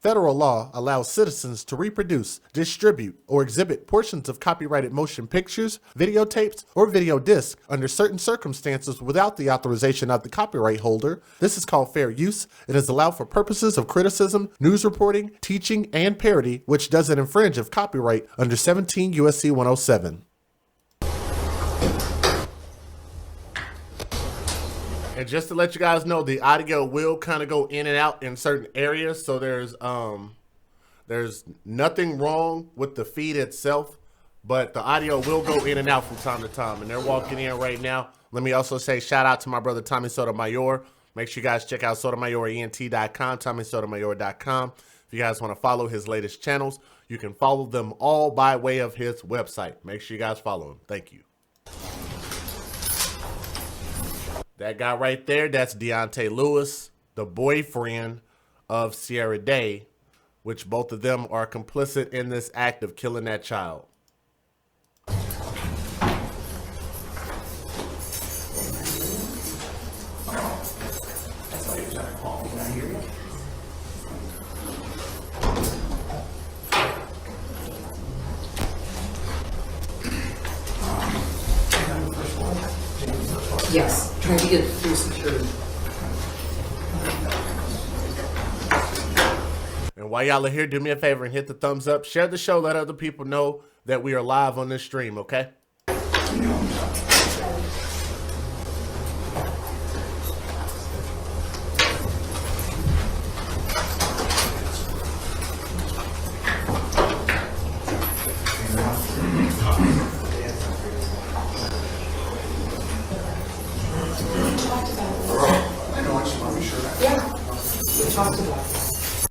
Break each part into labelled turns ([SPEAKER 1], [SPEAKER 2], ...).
[SPEAKER 1] Federal law allows citizens to reproduce, distribute, or exhibit portions of copyrighted motion pictures, videotapes, or video discs under certain circumstances without the authorization of the copyright holder. This is called fair use. It is allowed for purposes of criticism, news reporting, teaching, and parody, which doesn't infringe of copyright under 17 U.S.C. 107. And just to let you guys know, the audio will kind of go in and out in certain areas. So there's nothing wrong with the feed itself, but the audio will go in and out from time to time. And they're walking in right now. Let me also say shout out to my brother Tommy Sotomayor. Make sure you guys check out SotomayorENT.com, TommySotomayor.com. If you guys want to follow his latest channels, you can follow them all by way of his website. Make sure you guys follow him. Thank you. That guy right there, that's Deonte Lewis, the boyfriend of Sierra Day, which both of them are complicit in this act of killing that child.
[SPEAKER 2] Yes, trying to get through security.
[SPEAKER 1] And while y'all are here, do me a favor and hit the thumbs up. Share the show. Let other people know that we are live on this stream, okay?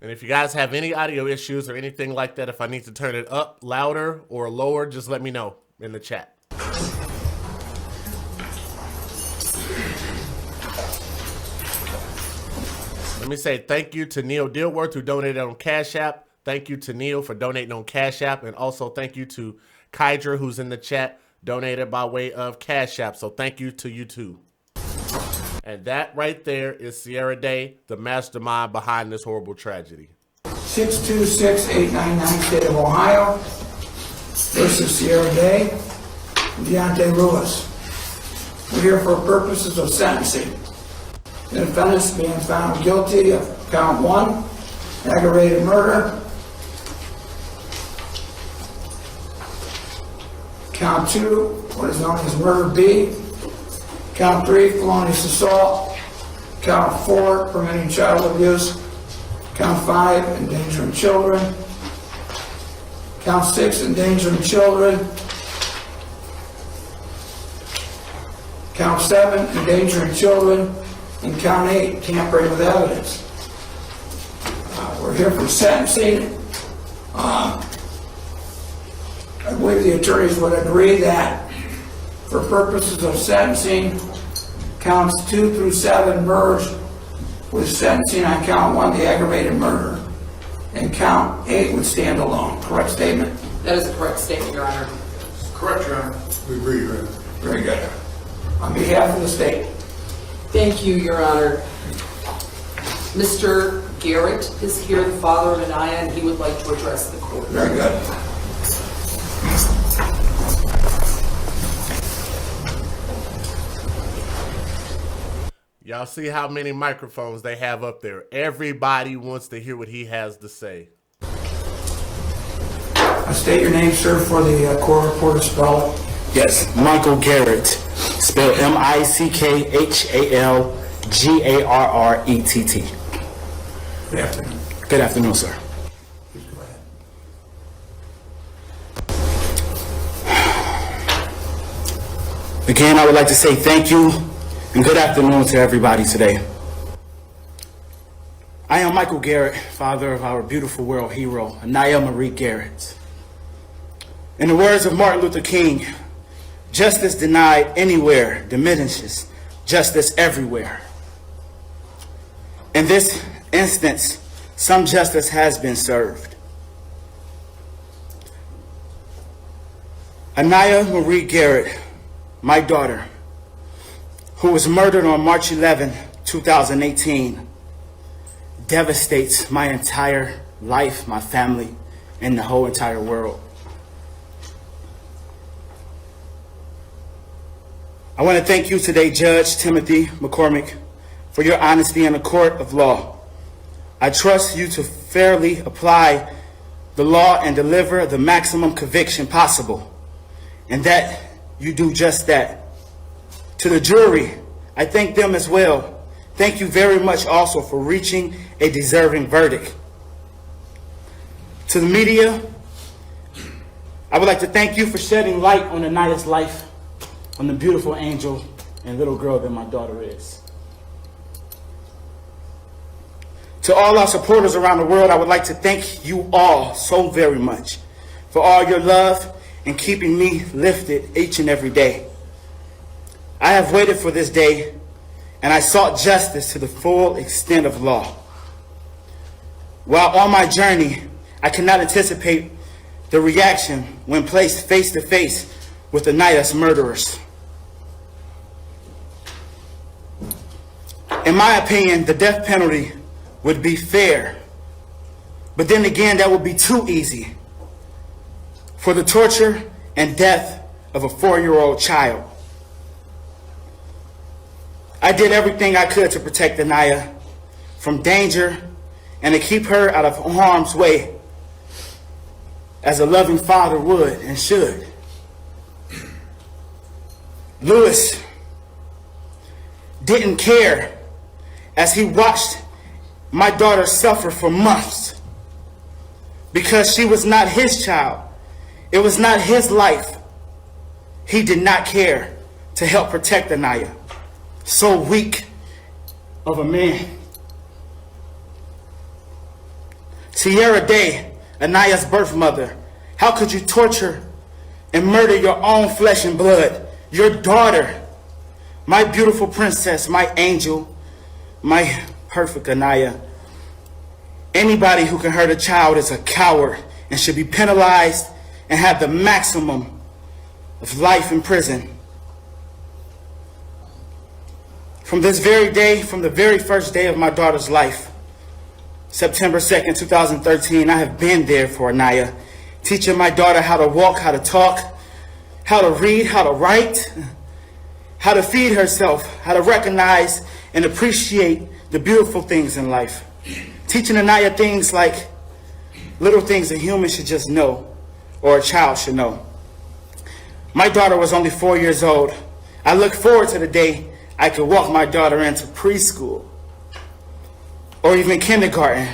[SPEAKER 1] And if you guys have any audio issues or anything like that, if I need to turn it up, louder, or lower, just let me know in the chat. Let me say thank you to Neil Dilworth, who donated on Cash App. Thank you to Neil for donating on Cash App. And also thank you to Kydra, who's in the chat, donated by way of Cash App. So thank you to you too. And that right there is Sierra Day, the mastermind behind this horrible tragedy.
[SPEAKER 3] 626899, State of Ohio versus Sierra Day, Deonte Lewis. We're here for purposes of sentencing. The defendants being found guilty of count 1, aggravated murder, count 2, what is known as murder B, count 3, felonious assault, count 4, permitting child abuse, count 5, endangering children, count 6, endangering children, count 7, endangering children, and count 8, tampering with evidence. We're here for sentencing. I believe the attorneys would agree that for purposes of sentencing, counts 2 through 7 merge with sentencing on count 1, the aggravated murder, and count 8 would stand alone. Correct statement?
[SPEAKER 2] That is a correct statement, Your Honor.
[SPEAKER 3] Correct, Your Honor. We agree, Your Honor. Very good. On behalf of the state.
[SPEAKER 2] Thank you, Your Honor. Mr. Garrett is here, the father of Aniya, and he would like to address the court.
[SPEAKER 3] Very good.
[SPEAKER 1] Y'all see how many microphones they have up there. Everybody wants to hear what he has to say.
[SPEAKER 3] State your name, sir, for the court reporter spell it.
[SPEAKER 4] Yes, Michael Garrett, spelled M-I-C-K-H-A-L-G-A-R-R-E-T-T.
[SPEAKER 3] Good afternoon.
[SPEAKER 4] Good afternoon, sir.
[SPEAKER 3] Please go ahead.
[SPEAKER 4] Again, I would like to say thank you and good afternoon to everybody today. I am Michael Garrett, father of our beautiful world hero, Aniya Marie Garrett. In the words of Martin Luther King, justice denied anywhere diminishes justice everywhere. In this instance, some justice has been served. Aniya Marie Garrett, my daughter, who was murdered on March 11, 2018, devastates my entire life, my family, and the whole entire world. I want to thank you today, Judge Timothy McCormick, for your honesty in a court of law. I trust you to fairly apply the law and deliver the maximum conviction possible, and that you do just that. To the jury, I thank them as well. Thank you very much also for reaching a deserving verdict. To the media, I would like to thank you for shedding light on Aniya's life, on the beautiful angel and little girl that my daughter is. To all our supporters around the world, I would like to thank you all so very much for all your love and keeping me lifted each and every day. I have waited for this day, and I sought justice to the full extent of law. While on my journey, I cannot anticipate the reaction when placed face to face with Aniya's murderers. In my opinion, the death penalty would be fair, but then again, that would be too easy for the torture and death of a 4-year-old child. I did everything I could to protect Aniya from danger and to keep her out of harm's way, as a loving father would and should. Lewis didn't care as he watched my daughter suffer for months because she was not his child. It was not his life. He did not care to help protect Aniya. So weak of a man. Sierra Day, Aniya's birth mother, how could you torture and murder your own flesh and blood, your daughter, my beautiful princess, my angel, my perfect Aniya? Anybody who can hurt a child is a coward and should be penalized and have the maximum of life in prison. From this very day, from the very first day of my daughter's life, September 2nd, 2013, I have been there for Aniya, teaching my daughter how to walk, how to talk, how to read, how to write, how to feed herself, how to recognize and appreciate the beautiful things in life. Teaching Aniya things like little things a human should just know, or a child should know. My daughter was only 4 years old. I look forward to the day I could walk my daughter into preschool or even kindergarten,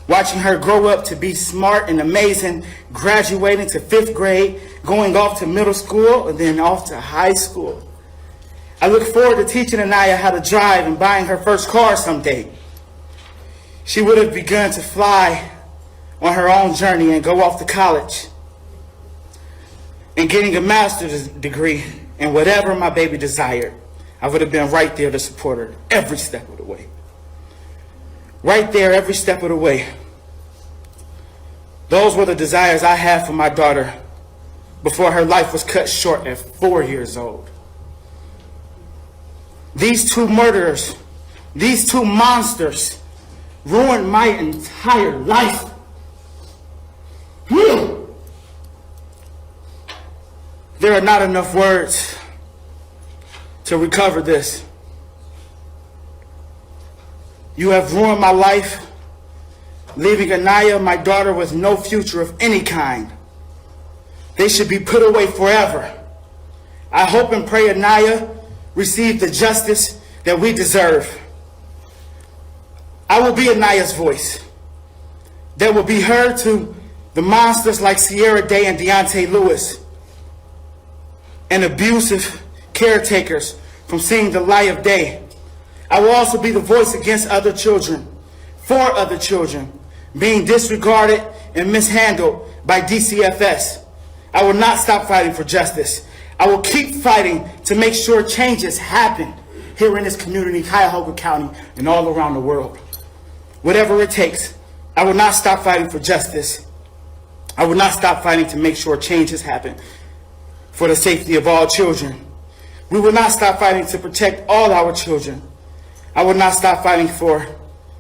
[SPEAKER 4] watching her grow up to be smart and amazing, graduating to 5th grade, going off to middle school, and then off to high school. I look forward to teaching Aniya how to drive and buying her first car someday. She would have begun to fly on her own journey and go off to college and getting a master's degree in whatever my baby desired. I would have been right there to support her every step of the way. Right there every step of the way. Those were the desires I had for my daughter before her life was cut short at 4 years old. These two murderers, these two monsters, ruined my entire life. There are not enough words to recover this. You have ruined my life, leaving Aniya, my daughter, with no future of any kind. They should be put away forever. I hope and pray Aniya receive the justice that we deserve. I will be Aniya's voice that will be heard to the monsters like Sierra Day and Deonte Lewis, and abusive caretakers from seeing the light of day. I will also be the voice against other children, for other children, being disregarded and mishandled by DCFS. I will not stop fighting for justice. I will keep fighting to make sure changes happen here in this community, Cuyahoga County, and all around the world. Whatever it takes, I will not stop fighting for justice. I will not stop fighting to make sure changes happen for the safety of all children. We will not stop fighting to protect all our children. I will not stop fighting for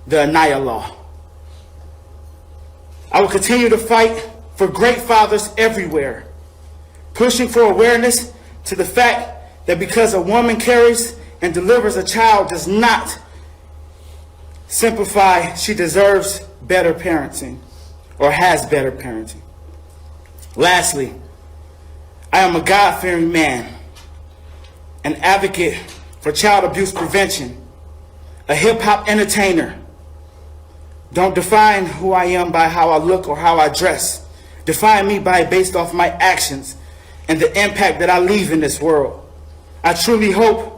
[SPEAKER 4] the Aniya law. I will continue to fight for great fathers everywhere, pushing for awareness to the fact that because a woman carries and delivers a child does not simplify she deserves better parenting or has better parenting. Lastly, I am a God-fearing man, an advocate for child abuse prevention, a hip-hop entertainer. Don't define who I am by how I look or how I dress. Define me based off my actions and the impact that I leave in this world. I truly hope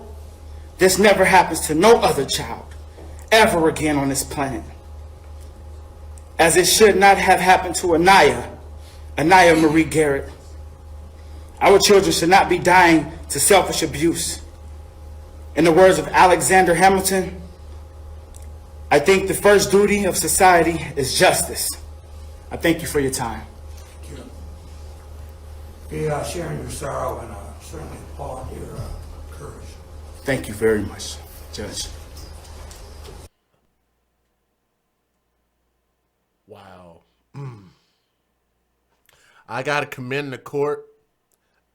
[SPEAKER 4] this never happens to no other child ever again on this planet, as it should not have happened to Aniya Marie Garrett. Our children should not be dying to selfish abuse. In the words of Alexander Hamilton, I think the first duty of society is justice. I thank you for your time.
[SPEAKER 3] Thank you. Be sharing your sorrow and certainly applaud your courage.
[SPEAKER 4] Thank you very much, Judge.
[SPEAKER 1] Wow. I got to commend the court,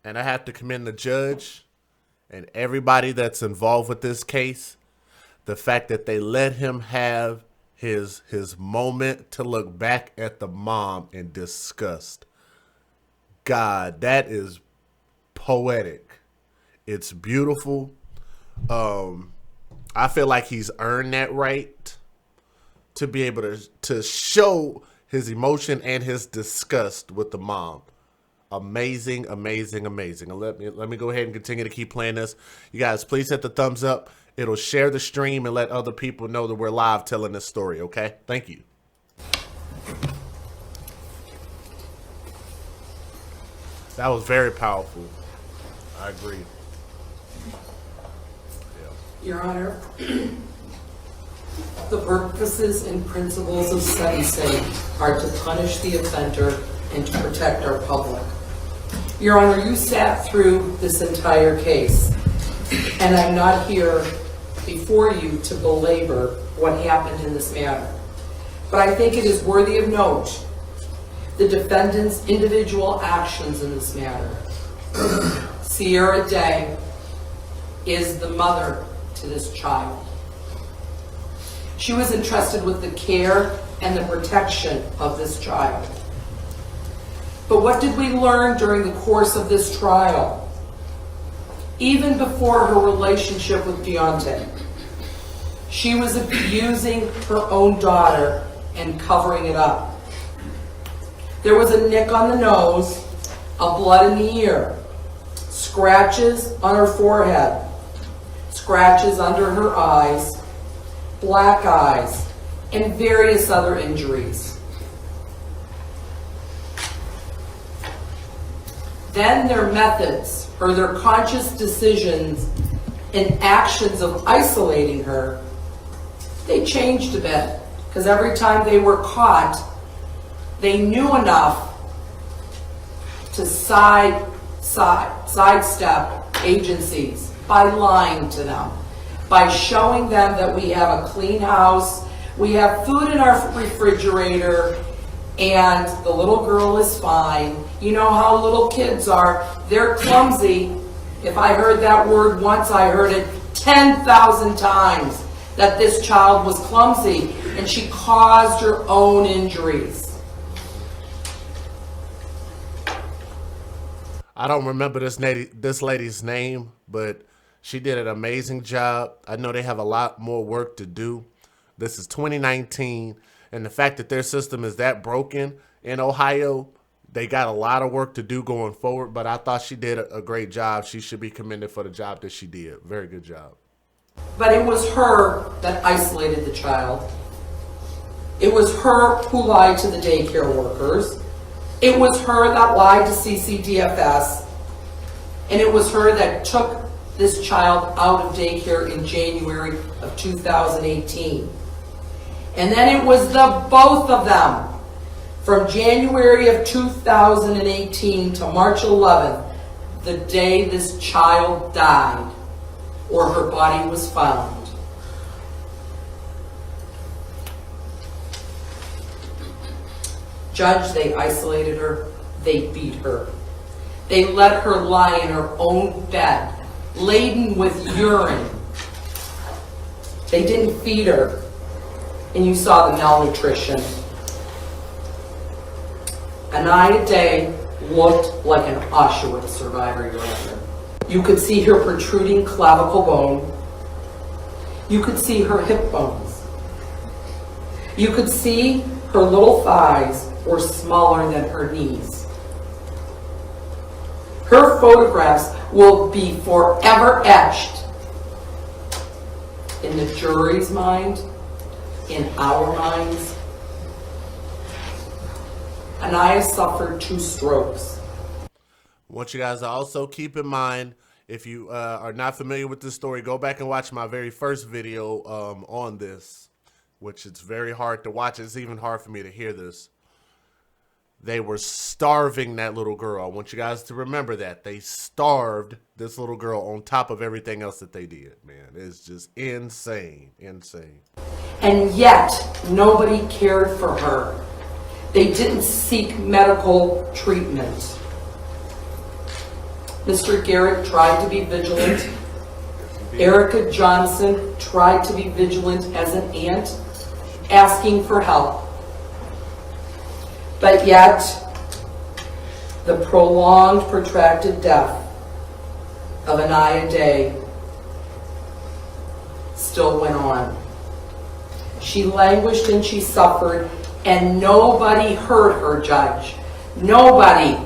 [SPEAKER 1] and I have to commend the judge and everybody that's involved with this case. The fact that they let him have his moment to look back at the mom in disgust. God, that is poetic. It's beautiful. I feel like he's earned that right to be able to show his emotion and his disgust with the mom. Amazing, amazing, amazing. And let me go ahead and continue to keep playing this. You guys, please hit the thumbs up. It'll share the stream and let other people know that we're live telling this story, okay? Thank you. That was very powerful. I agree.
[SPEAKER 2] Your Honor, the purposes and principles of sentencing are to punish the offender and to protect our public. Your Honor, you sat through this entire case, and I'm not here before you to belabor what happened in this matter. But I think it is worthy of note the defendant's individual actions in this matter. Sierra Day is the mother to this child. She was entrusted with the care and the protection of this child. But what did we learn during the course of this trial? Even before her relationship with Deonte, she was abusing her own daughter and covering it up. There was a nick on the nose, a blood in the ear, scratches on her forehead, scratches under her eyes, black eyes, and various other injuries. Then their methods, or their conscious decisions and actions of isolating her, they changed a bit, because every time they were caught, they knew enough to sidestep agencies by lying to them, by showing them that we have a clean house, we have food in our refrigerator, and the little girl is fine. You know how little kids are. They're clumsy. If I heard that word once, I heard it 10,000 times, that this child was clumsy, and she caused her own injuries.
[SPEAKER 1] I don't remember this lady's name, but she did an amazing job. I know they have a lot more work to do. This is 2019, and the fact that their system is that broken in Ohio, they got a lot of work to do going forward, but I thought she did a great job. She should be commended for the job that she did. Very good job.
[SPEAKER 2] But it was her that isolated the child. It was her who lied to the daycare workers. It was her that lied to CCDFS. And it was her that took this child out of daycare in January of 2018. And then it was the both of them from January of 2018 to March 11th, the day this child died or her body was found. Judge, they isolated her, they beat her. They let her lie in her own bed, laden with urine. They didn't feed her, and you saw the malnutrition. Aniya Day looked like an Auschwitz survivor, Your Honor. You could see her protruding clavicle bone. You could see her hip bones. You could see her little thighs were smaller than her knees. Her photographs will be forever etched in the jury's mind, in our minds. Aniya suffered 2 strokes.
[SPEAKER 1] I want you guys to also keep in mind, if you are not familiar with this story, go back and watch my very first video on this, which it's very hard to watch. It's even hard for me to hear this. They were starving that little girl. I want you guys to remember that. They starved this little girl on top of everything else that they did, man. It's just insane, insane.
[SPEAKER 2] And yet, nobody cared for her. They didn't seek medical treatment. Mr. Garrett tried to be vigilant. Erica Johnson tried to be vigilant as an aunt, asking for help. But yet, the prolonged, protracted death of Aniya Day still went on. She languished and she suffered, and nobody heard her, Judge. Nobody.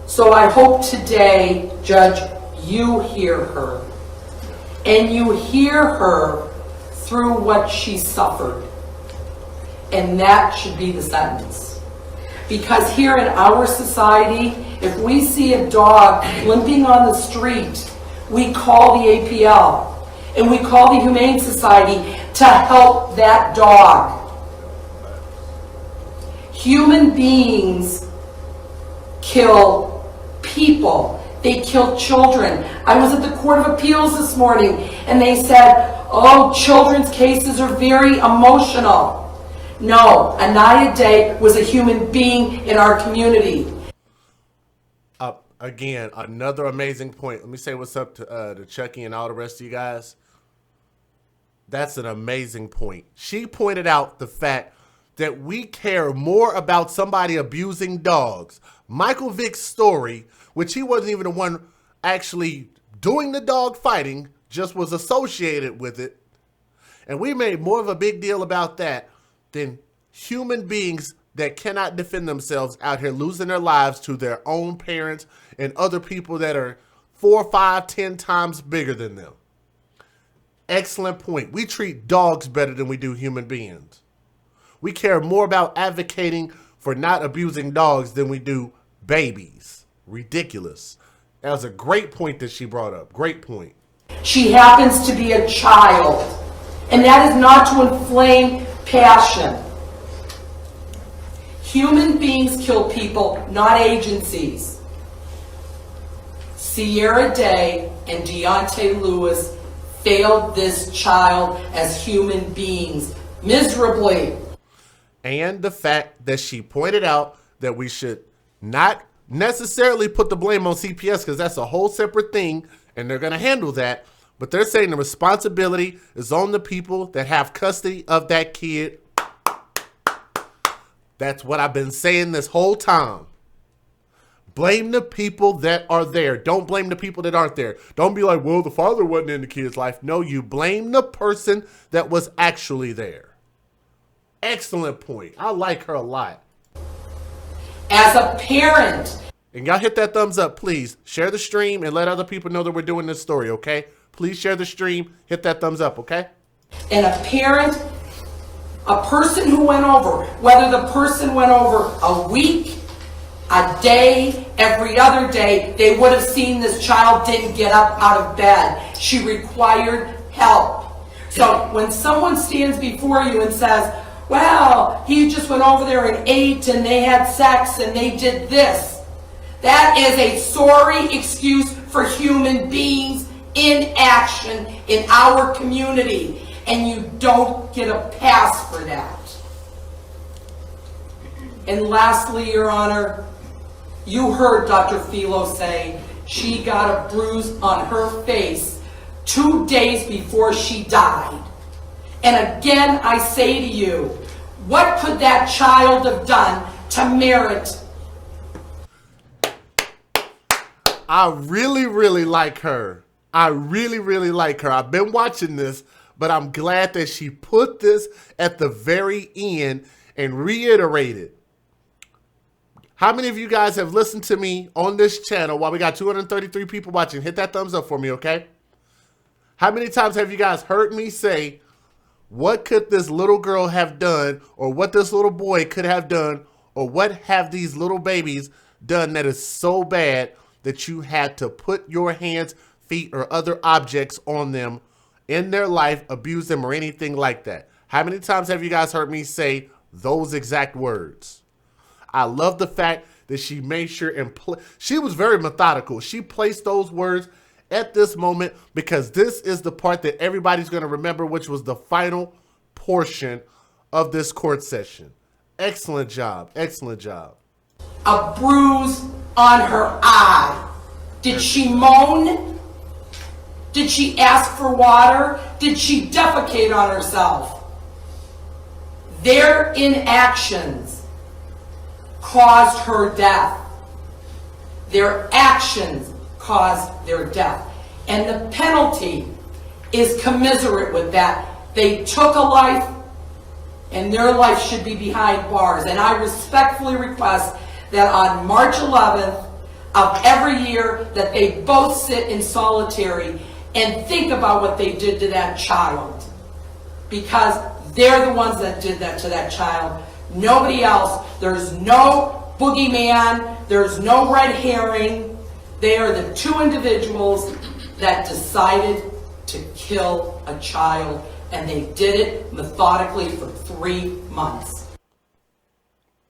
[SPEAKER 2] So I hope today, Judge, you hear her. And you hear her through what she suffered. And that should be the sentence. Because here in our society, if we see a dog limping on the street, we call the APL and we call the Humane Society to help that dog. Human beings kill people. They kill children. I was at the Court of Appeals this morning and they said, oh, children's cases are very emotional. No, Aniya Day was a human being in our community.
[SPEAKER 1] Again, another amazing point. Let me say what's up to Chucky and all the rest of you guys. That's an amazing point. She pointed out the fact that we care more about somebody abusing dogs. Michael Vick's story, which he wasn't even the one actually doing the dog fighting, just was associated with it. And we made more of a big deal about that than human beings that cannot defend themselves out here losing their lives to their own parents and other people that are 4, 5, 10 times bigger than them. Excellent point. We treat dogs better than we do human beings. We care more about advocating for not abusing dogs than we do babies. Ridiculous. That was a great point that she brought up. Great point.
[SPEAKER 2] She happens to be a child. And that is not to inflame passion. Human beings kill people, not agencies. Sierra Day and Deonte Lewis failed this child as human beings miserably.
[SPEAKER 1] And the fact that she pointed out that we should not necessarily put the blame on CPS because that's a whole separate thing and they're going to handle that. But they're saying the responsibility is on the people that have custody of that kid. That's what I've been saying this whole time. Blame the people that are there. Don't blame the people that aren't there. Don't be like, well, the father wasn't in the kid's life. No, you blame the person that was actually there. Excellent point. I like her a lot.
[SPEAKER 2] As a parent.
[SPEAKER 1] And y'all hit that thumbs up, please. Share the stream and let other people know that we're doing this story, okay? Please share the stream. Hit that thumbs up, okay?
[SPEAKER 2] And a parent, a person who went over, whether the person went over a week, a day, every other day, they would have seen this child didn't get up out of bed. She required help. So when someone stands before you and says, well, he just went over there and ate and they had sex and they did this. That is a sorry excuse for human beings in action in our community. And you don't get a pass for that. And lastly, Your Honor, you heard Dr. Philo say she got a bruise on her face 2 days before she died. And again, I say to you, what could that child have done to merit?
[SPEAKER 1] I really, really like her. I really, really like her. I've been watching this, but I'm glad that she put this at the very end and reiterated. How many of you guys have listened to me on this channel while we got 233 people watching? Hit that thumbs up for me, okay? How many times have you guys heard me say, what could this little girl have done, or what this little boy could have done, or what have these little babies done that is so bad that you had to put your hands, feet, or other objects on them in their life, abuse them, or anything like that? How many times have you guys heard me say those exact words? I love the fact that she made sure and she was very methodical. She placed those words at this moment because this is the part that everybody's going to remember, which was the final portion of this court session. Excellent job. Excellent job.
[SPEAKER 2] A bruise on her eye. Did she moan? Did she ask for water? Did she defecate on herself? Their inactions caused her death. Their actions caused their death. And the penalty is commiserate with that. They took a life, and their life should be behind bars. And I respectfully request that on March 11th of every year that they both sit in solitary and think about what they did to that child. Because they're the ones that did that to that child. Nobody else. There's no boogeyman. There's no red herring. They are the two individuals that decided to kill a child, and they did it methodically for 3 months.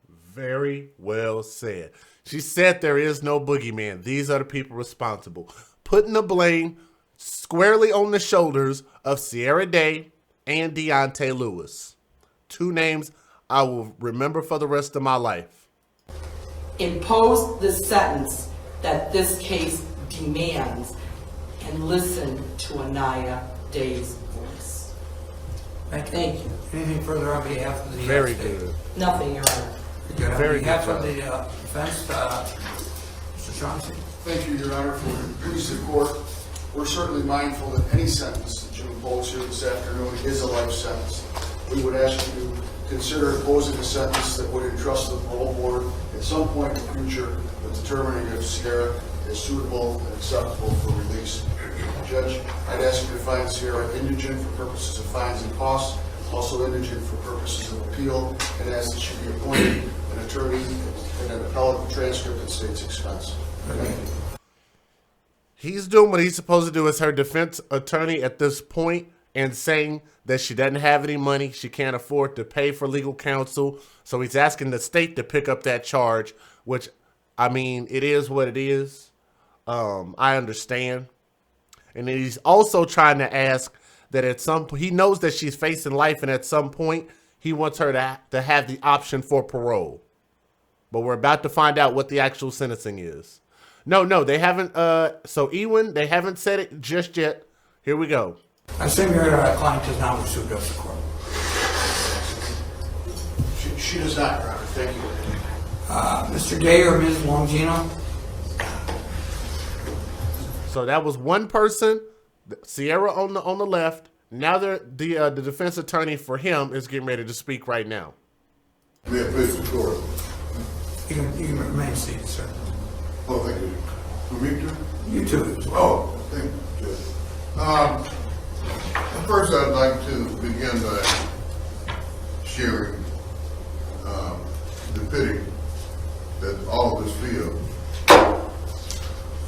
[SPEAKER 1] Very well said. She said there is no boogeyman. These are the people responsible. Putting the blame squarely on the shoulders of Sierra Day and Deonte Lewis. Two names I will remember for the rest of my life.
[SPEAKER 2] Impose the sentence that this case demands, and listen to Aniya Day's voice.
[SPEAKER 3] Thank you. Anything further on behalf of the
[SPEAKER 1] Very
[SPEAKER 3] state?
[SPEAKER 1] good.
[SPEAKER 2] Nothing, Your Honor.
[SPEAKER 3] Good.
[SPEAKER 1] Very
[SPEAKER 3] On behalf
[SPEAKER 1] good
[SPEAKER 3] of the defense, Mr. Chauncey.
[SPEAKER 5] Thank you, Your Honor, for your police support. We're certainly mindful that any sentence that you impose here this afternoon is a life sentence. We would ask you to consider imposing a sentence that would entrust the parole board at some point in the future with determining if Sierra is suitable and acceptable for release. Judge, I'd ask you to find Sierra indigent for purposes of fines and costs, also indigent for purposes of appeal, and ask that she be appointed an attorney and an appellate transcript at state's expense. Thank you.
[SPEAKER 1] He's doing what he's supposed to do as her defense attorney at this point and saying that she doesn't have any money, she can't afford to pay for legal counsel. So he's asking the state to pick up that charge, which, I mean, it is what it is. I understand. And then he's also trying to ask that at some point, he knows that she's facing life, and at some point, he wants her to have the option for parole. But we're about to find out what the actual sentencing is. No, they haven't. So, Ewan, they haven't said it just yet. Here we go.
[SPEAKER 3] I assume your client does not wish to address the court.
[SPEAKER 5] She does not, Your Honor. Thank you.
[SPEAKER 3] Mr. Day or Ms. Longino?
[SPEAKER 1] So that was one person, Sierra on the left. Now the defense attorney for him is getting ready to speak right now.
[SPEAKER 6] May it please the court.
[SPEAKER 3] You can remain seated, sir.
[SPEAKER 6] Oh, thank you. For me too?
[SPEAKER 3] You too as well.
[SPEAKER 6] Oh, thank you, Judge. First, I'd like to begin by sharing the pity that all of us feel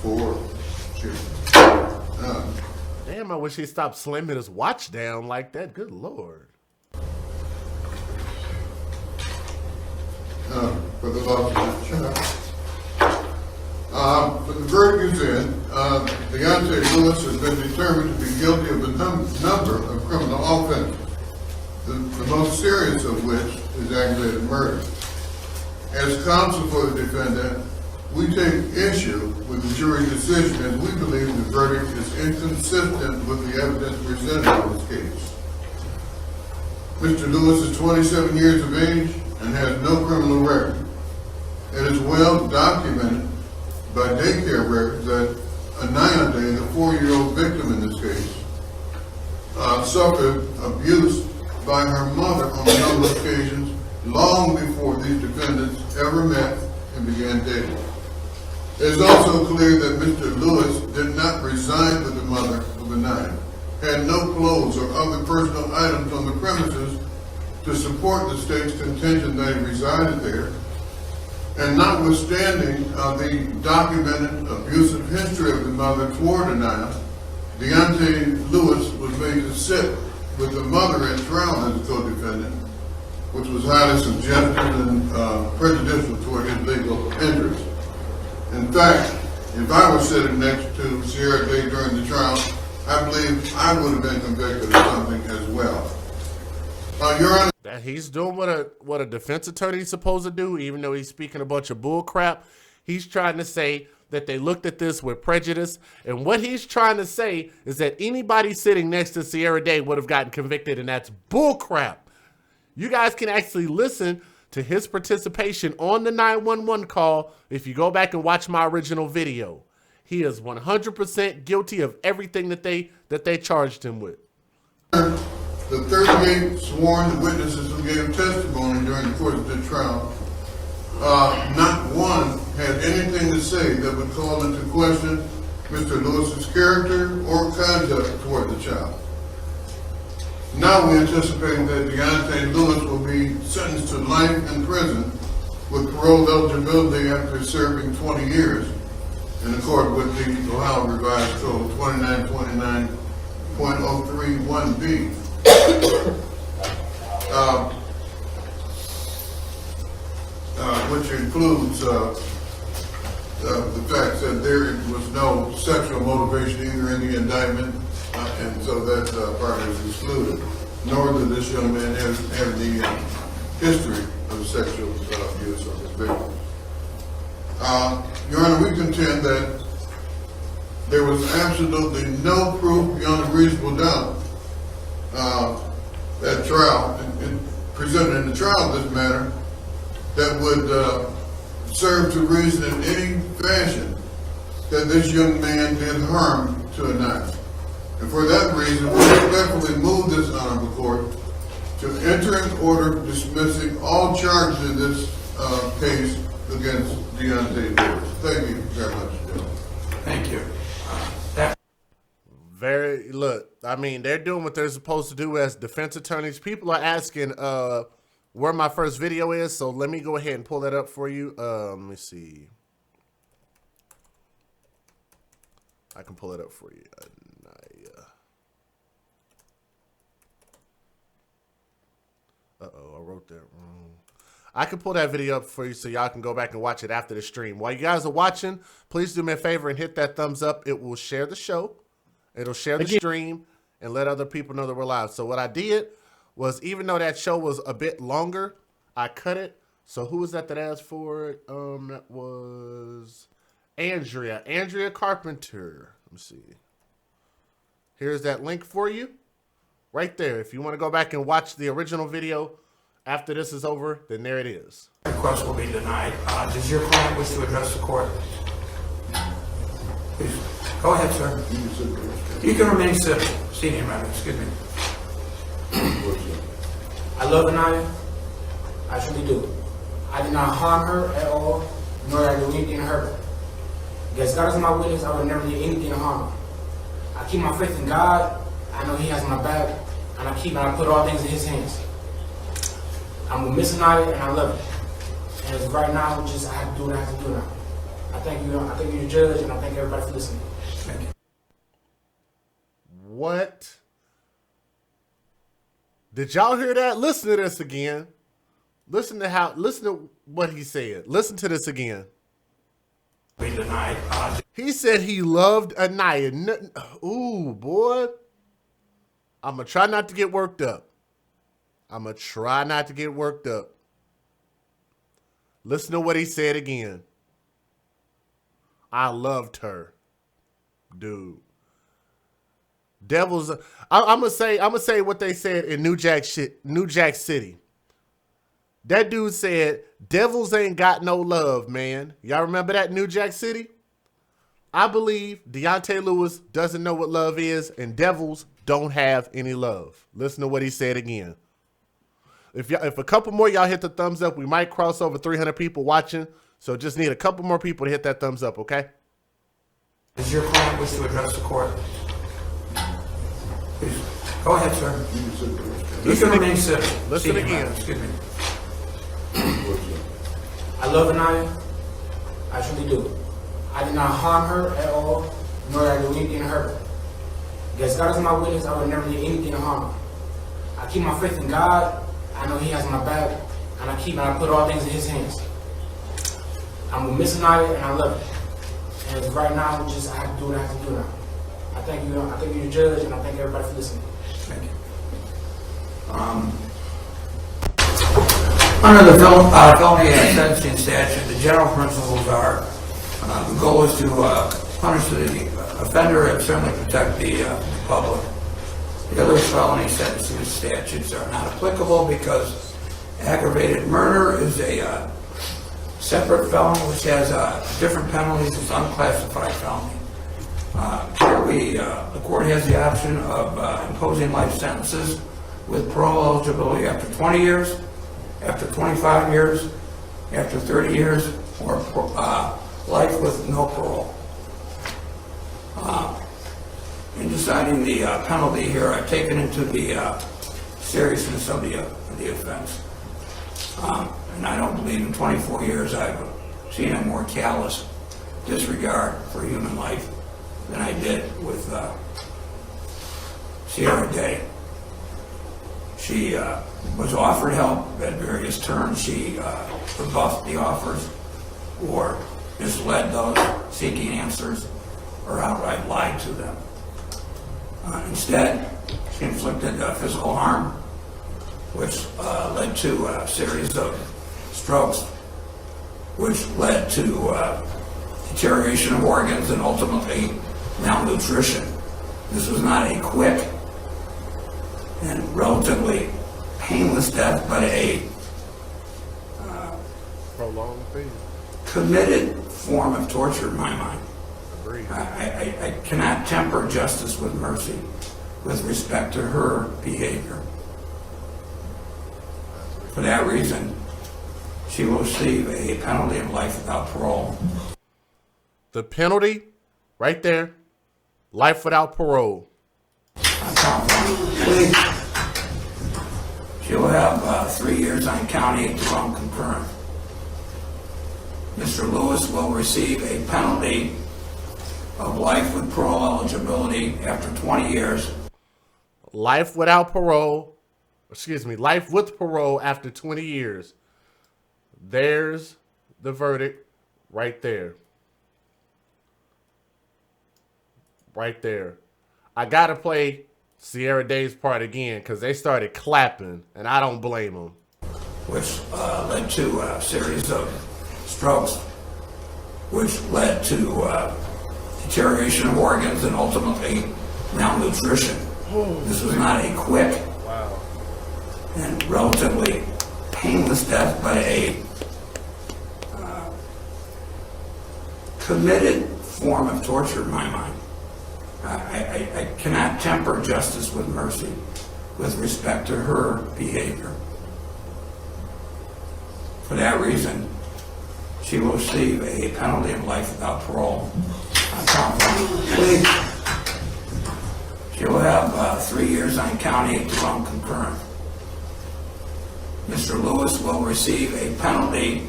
[SPEAKER 6] for children.
[SPEAKER 1] Damn, I wish he stopped slamming his watch down like that. Good Lord.
[SPEAKER 6] For the loss of this child. But the verdict is in. Deonte Lewis has been determined to be guilty of a number of criminal offenses, the most serious of which is aggravated murder. As counsel for the defendant, we take issue with the jury's decision as we believe the verdict is inconsistent with the evidence presented in this case. Mr. Lewis is 27 years of age and has no criminal record. It is well documented by daycare records that Aniya Day, the 4-year-old victim in this case, suffered abuse by her mother on a number of occasions long before these defendants ever met and began dating. It is also clear that Mr. Lewis did not reside with the mother of Aniya, had no clothes or other personal items on the premises to support the state's contention that he resided there, and notwithstanding the documented abusive history of the mother toward Aniya, Deonte Lewis was made to sit with the mother at trial as a co-defendant, which was highly suggestive and prejudicial toward his legal interests. In fact, if I was sitting next to Sierra Day during the trial, I believe I would have been convicted of something as well. Your Honor.
[SPEAKER 1] That he's doing what a defense attorney's supposed to do, even though he's speaking a bunch of bull crap. He's trying to say that they looked at this with prejudice, and what he's trying to say is that anybody sitting next to Sierra Day would have gotten convicted, and that's bull crap. You guys can actually listen to his participation on the 911 call if you go back and watch my original video. He is 100% guilty of everything that they charged him with.
[SPEAKER 6] The 38 sworn witnesses who gave testimony during the course of the trial, not one had anything to say that would call into question Mr. Lewis's character or conduct toward the child. Now we anticipate that Deonte Lewis will be sentenced to life in prison with parole eligibility after serving 20 years in accord with the Ohio Revised Code 2929.031B. Which includes the fact that there was no sexual motivation either in the indictment, and so that part is excluded. Nor did this young man have the history of sexual abuse of his victim. Your Honor, we contend that there was absolutely no proof beyond a reasonable doubt at trial, and presented in the trial of this matter, that would serve to reason in any fashion that this young man did harm to Aniya. And for that reason, we respectfully move this honorable court to enter an order dismissing all charges in this case against Deonte Lewis. Thank you very much, Joe.
[SPEAKER 3] Thank you.
[SPEAKER 1] Look, I mean, they're doing what they're supposed to do as defense attorneys. People are asking where my first video is, so let me go ahead and pull that up for you. Let me see. I can pull it up for you. Uh-oh, I wrote that wrong. I can pull that video up for you so y'all can go back and watch it after the stream. While you guys are watching, please do me a favor and hit that thumbs up. It will share the show. It'll share the stream and let other people know that we're live. So what I did was, even though that show was a bit longer, I cut it. So who was that asked for it? That was Andrea Carpenter. Let me see. Here's that link for you right there. If you want to go back and watch the original video after this is over, then there it is.
[SPEAKER 3] Request will be denied. Does your client wish to address the court? Please. Go ahead, sir. You can remain seated, madam. Excuse me.
[SPEAKER 7] I love Aniya. I truly do. I did not harm her at all, nor did I do anything to hurt her. Because God is my witness, I would never do anything to harm her. I keep my faith in God. I know He has my back, and I put all things in His hands. I'm gonna miss Aniya, and I love her. And as right now, I have to do what I have to do now. I thank you, the judge, and I thank everybody for listening. Thank you.
[SPEAKER 1] What? Did y'all hear that? Listen to this again. Listen to what he said. Listen to this again.
[SPEAKER 3] Be denied.
[SPEAKER 1] He said he loved Aniya. Ooh, boy. I'm going to try not to get worked up. Listen to what he said again. I loved her. Dude. Devils. I'm gonna say what they said in New Jack City. That dude said, devils ain't got no love, man. Y'all remember that in New Jack City? I believe Deonte Lewis doesn't know what love is, and devils don't have any love. Listen to what he said again. If a couple more y'all hit the thumbs up, we might cross over 300 people watching. So just need a couple more people to hit that thumbs up, okay?
[SPEAKER 3] Does your client wish to address the court? Please. Go ahead, sir. You can remain seated.
[SPEAKER 1] Listen again.
[SPEAKER 3] Excuse me.
[SPEAKER 7] I love Aniya. I truly do. I did not harm her at all, nor did I do anything to hurt her. Because God is my witness, I would never do anything to harm her. I keep my faith in God. I know He has my back, and I put all things in His hands. I'm gonna miss Aniya, and I love her. And right now, I have to do what I have to do now. I thank you. I thank you, the judge, and I thank everybody for listening.
[SPEAKER 3] Thank you. Under the felony sentencing statute, the general principles are, the goal is to punish the offender and certainly protect the public. The other felony sentencing statutes are not applicable because aggravated murder is a separate felony which has different penalties. It's unclassified felony. The court has the option of imposing life sentences with parole eligibility after 20 years, after 25 years, after 30 years, or life with no parole. In deciding the penalty here, I've taken into the seriousness of the offense. And I don't believe in 24 years I've seen a more callous disregard for human life than I did with Sierra Day. She was offered help at various terms. She rebuffed the offers or misled those seeking answers or outright lied to them. Instead, she inflicted physical harm, which led to a series of strokes, which led to deterioration of organs and ultimately malnutrition. This was not a quick and relatively painless death, but a
[SPEAKER 1] Prolonged thing.
[SPEAKER 3] committed form of torture in my mind.
[SPEAKER 1] Agreed.
[SPEAKER 3] I cannot temper justice with mercy with respect to her behavior. For that reason, she will receive a penalty of life without parole.
[SPEAKER 1] The penalty, right there, life without parole.
[SPEAKER 3] She will have 3 years on count 8 to run concurrent. Mr. Lewis will receive a penalty of life with parole eligibility after 20 years.
[SPEAKER 1] Life without parole, life with parole after 20 years. There's the verdict right there. Right there. I gotta play Sierra Day's part again because they started clapping, and I don't blame them.
[SPEAKER 3] Which led to a series of strokes, which led to deterioration of organs and ultimately malnutrition. This was not a quick and relatively painless death, but a committed form of torture in my mind. I cannot temper justice with mercy with respect to her behavior. For that reason, she will receive a penalty of life without parole. She will have 3 years on count 8 to run concurrent. Mr. Lewis will receive a penalty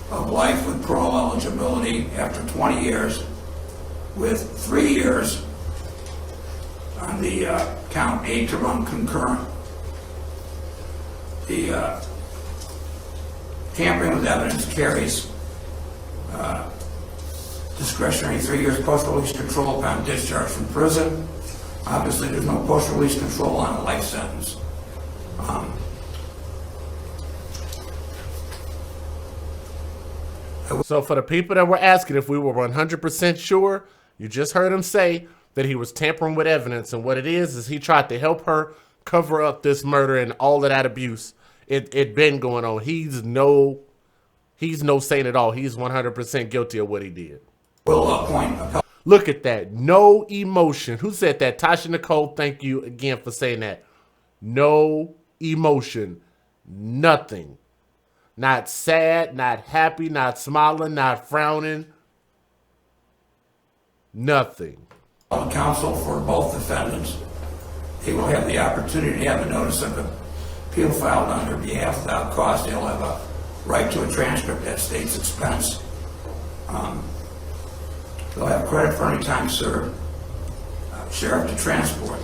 [SPEAKER 3] of life with parole eligibility after 20 years, with 3 years on the count 8 to run concurrent. The tampering with evidence carries discretionary 3 years post-release control upon discharge from prison. Obviously, there's no post-release control on a life sentence.
[SPEAKER 1] So for the people that were asking if we were 100% sure, you just heard him say that he was tampering with evidence. And what it is he tried to help her cover up this murder and all of that abuse. It been going on. He's no saint at all. He's 100% guilty of what he did.
[SPEAKER 3] Will appoint a
[SPEAKER 1] Look at that. No emotion. Who said that? Tasha Nicole, thank you again for saying that. No emotion. Nothing. Not sad, not happy, not smiling, not frowning. Nothing.
[SPEAKER 3] counsel for both defendants. They will have the opportunity to have a notice of appeal filed on their behalf without cost. They'll have a right to a transcript at state's expense. They'll have credit for any time served. Sheriff to transport.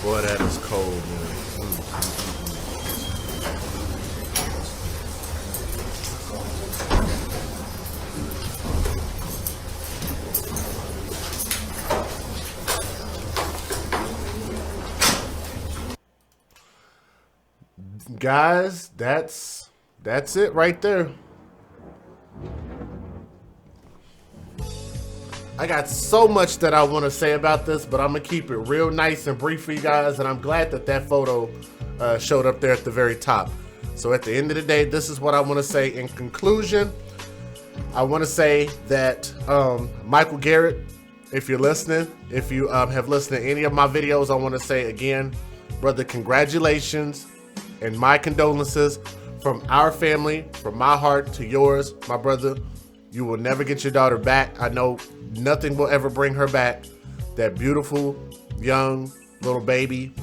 [SPEAKER 1] Boy, that is cold, man. Guys, that's it right there. I got so much that I want to say about this, but I'm going to keep it real nice and brief for you guys, and I'm glad that that photo showed up there at the very top. So at the end of the day, this is what I want to say in conclusion. I want to say that Michael Garrett, if you're listening, if you have listened to any of my videos, I want to say again, brother, congratulations and my condolences from our family, from my heart to yours, my brother. You will never get your daughter back. I know nothing will ever bring her back. That beautiful, young little baby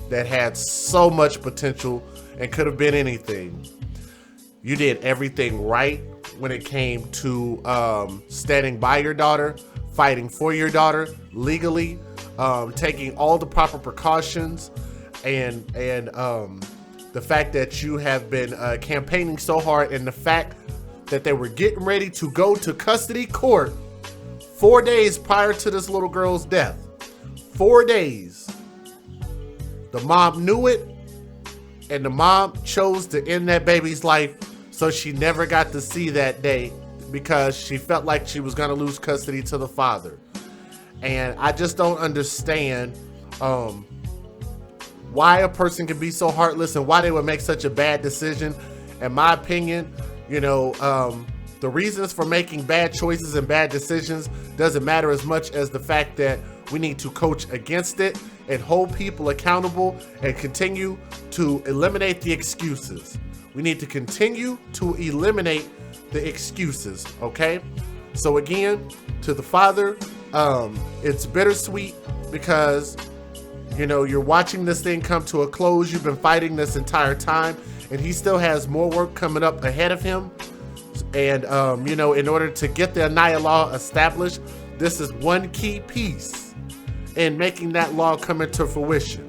[SPEAKER 1] that had so much potential and could have been anything. You did everything right when it came to standing by your daughter, fighting for your daughter legally, taking all the proper precautions, and the fact that you have been campaigning so hard, and the fact that they were getting ready to go to custody court 4 days prior to this little girl's death. 4 days. The mom knew it, and the mom chose to end that baby's life so she never got to see that day because she felt like she was going to lose custody to the father. And I just don't understand why a person can be so heartless and why they would make such a bad decision. In my opinion, you know, the reasons for making bad choices and bad decisions doesn't matter as much as the fact that we need to coach against it and hold people accountable and continue to eliminate the excuses. We need to continue to eliminate the excuses, okay? So again, to the father, it's bittersweet because, you know, you're watching this thing come to a close. You've been fighting this entire time, and he still has more work coming up ahead of him. And, you know, in order to get the Aniya law established, this is one key piece in making that law come into fruition.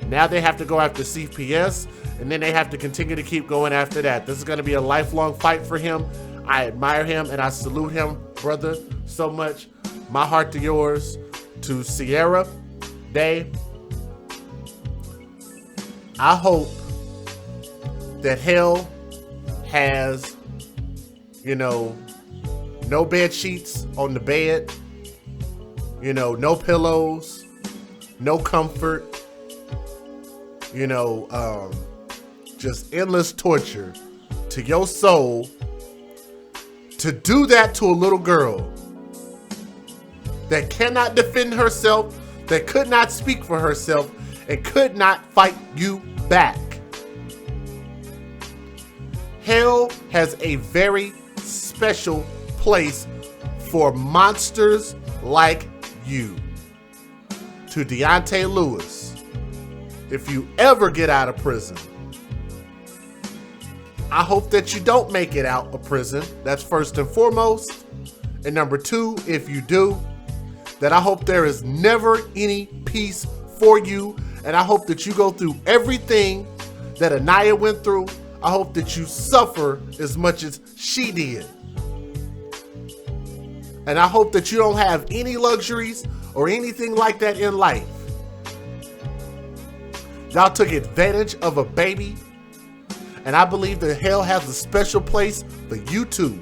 [SPEAKER 1] Now they have to go after CPS, and then they have to continue to keep going after that. This is going to be a lifelong fight for him. I admire him, and I salute him, brother, so much. My heart to yours. To Sierra Day, I hope that hell has, you know, no bed sheets on the bed, you know, no pillows, no comfort, you know, just endless torture to your soul to do that to a little girl that cannot defend herself, that could not speak for herself, and could not fight you back. Hell has a very special place for monsters like you. To Deonte Lewis, if you ever get out of prison, I hope that you don't make it out of prison. That's first and foremost. And number two, if you do, that I hope there is never any peace for you. And I hope that you go through everything that Aniya went through. I hope that you suffer as much as she did. And I hope that you don't have any luxuries or anything like that in life. Y'all took advantage of a baby. And I believe that hell has a special place for you too.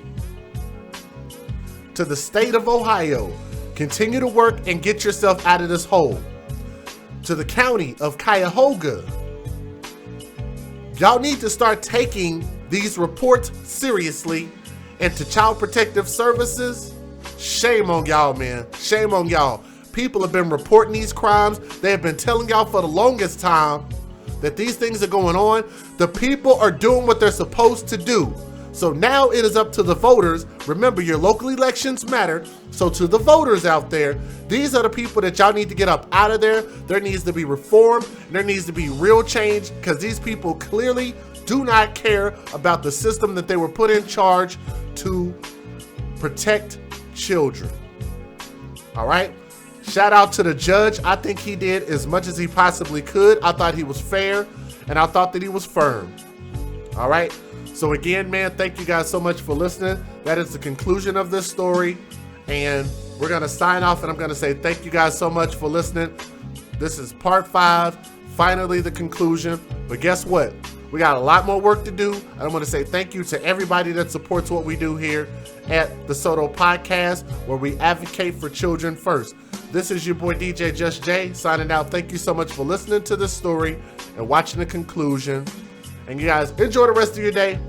[SPEAKER 1] To the state of Ohio, continue to work and get yourself out of this hole. To the county of Cuyahoga, y'all need to start taking these reports seriously. And to Child Protective Services, shame on y'all, man. Shame on y'all. People have been reporting these crimes. They have been telling y'all for the longest time that these things are going on. The people are doing what they're supposed to do. So now it is up to the voters. Remember, your local elections matter. So to the voters out there, these are the people that y'all need to get up out of there. There needs to be reform. And there needs to be real change, because these people clearly do not care about the system that they were put in charge to protect children. All right? Shout out to the judge. I think he did as much as he possibly could. I thought he was fair, and I thought that he was firm. All right? So again, man, thank you guys so much for listening. That is the conclusion of this story, and we're going to sign off, and I'm going to say thank you guys so much for listening. This is part 5, finally the conclusion. But guess what? We got a lot more work to do. And I want to say thank you to everybody that supports what we do here at the Soto Podcast, where we advocate for children first. This is your boy DJ Just Jay signing out. Thank you so much for listening to this story and watching the conclusion. And you guys enjoy the rest of your day.